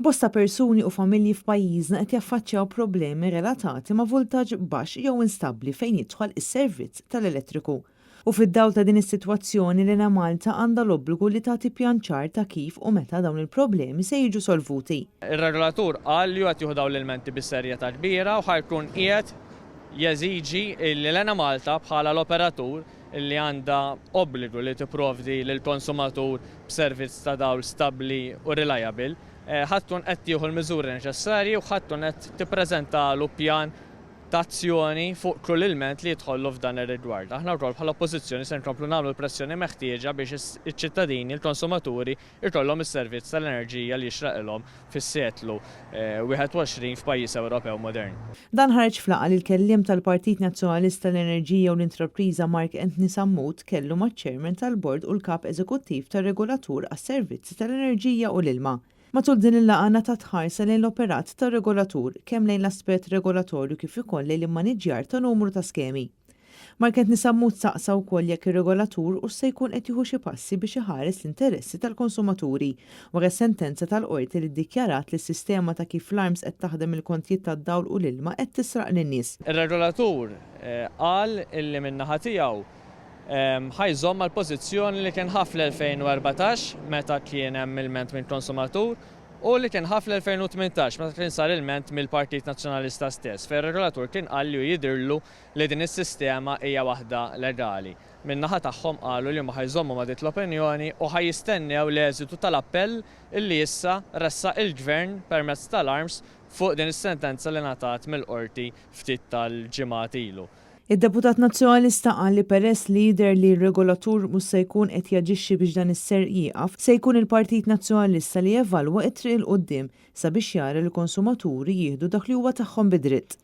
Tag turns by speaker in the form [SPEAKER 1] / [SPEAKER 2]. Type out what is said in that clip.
[SPEAKER 1] Bosta persuni u familji f'pajjiżna qed jaffaċċjaw problemi relatati ma' voltaġġ baxx jew instabbli fejn jidħol is-servizz tal-elettriku. U fid-dawl ta' din is-sitwazzjoni Lena Malta għandha l-obbligu li tagħti pjan ċar ta' kif u meta dawn il-problemi se jiġu solvuti.
[SPEAKER 2] Ir-regolatur qal li qed jieħu dawn l-elementi bis-serjetà kbira u ħajkun qiegħed jeżiġi li Lena Malta bħala l-operatur li għandha obbligu li tipprovdi lill-konsumatur b'servizz ta' dawl stabbli u reliable ħaddun qed tieħu l-miżuri neċessarji u ħaddun qed tippreżentalu pjan ta' azzjoni fuq kull ilment li jidħollu f'dan ir-rigward. Aħna wkoll bħala oppożizzjoni se nkomplu nagħmlu l-pressjoni meħtieġa biex iċ-ċittadini, il-konsumaturi jkollhom is-servizz tal-enerġija li jixraqilhom fis-seklu 21 f'pajjiż Ewropew modern.
[SPEAKER 1] Dan ħareġ fl-laqgħa li l-kelliem tal-Partit Nazzjonalista tal-Enerġija u l-Intrapriża Mark Anthony Sammut kellu maċ-Chairman tal-Bord u l-Kap Eżekuttiv tar-Regolatur għas-Servizzi tal-Enerġija u l-Ilma. Matul din il-laqgħa ta' tħarsa lejn l-operat tar-regolatur kemm lejn l-aspett regolatorju kif ukoll lejn l-immaniġġjar ta' numru ta' skemi. Mark Anthony Sammut saqsa wkoll jekk ir-regolatur u se jkun qed jieħu xi passi biex iħares l-interessi tal-konsumaturi wara sentenza tal-qorti li ddikjarat li s-sistema ta' kif l-arms qed taħdem il-kontijiet tad-dawl u l-ilma qed tisraq lin-nies.
[SPEAKER 2] Ir-regolatur qal illi min-naħa tiegħu ħajżomm mal-pożizzjoni li kien ħaf l-2014 meta kien hemm ilment minn konsumatur u li kien ħaf l-2018 meta kien sar ilment mill-Partit Nazzjonalista stess. Fir-regolatur kien qal li jidhirlu li din is-sistema hija waħda legali. Min-naħa tagħhom qalu li ma ħajżommu ma' dit l-opinjoni u ħajjistennew l-eżitu tal-appell illi issa ressaq il-Gvern permezz tal-arms fuq din is-sentenza li ngħatat mill-qorti ftit tal-ġimgħat ilu.
[SPEAKER 1] Id-Deputat Nazzjonalista qal li peress li jidher li r-regolatur mhux se jkun qed jaġixxi biex dan is-ser jieqaf, se jkun il-Partit Nazzjonalista li jevalwa t-triq il qudiem sabiex jara li l-konsumaturi jieħdu dak li huwa tagħhom bidritt.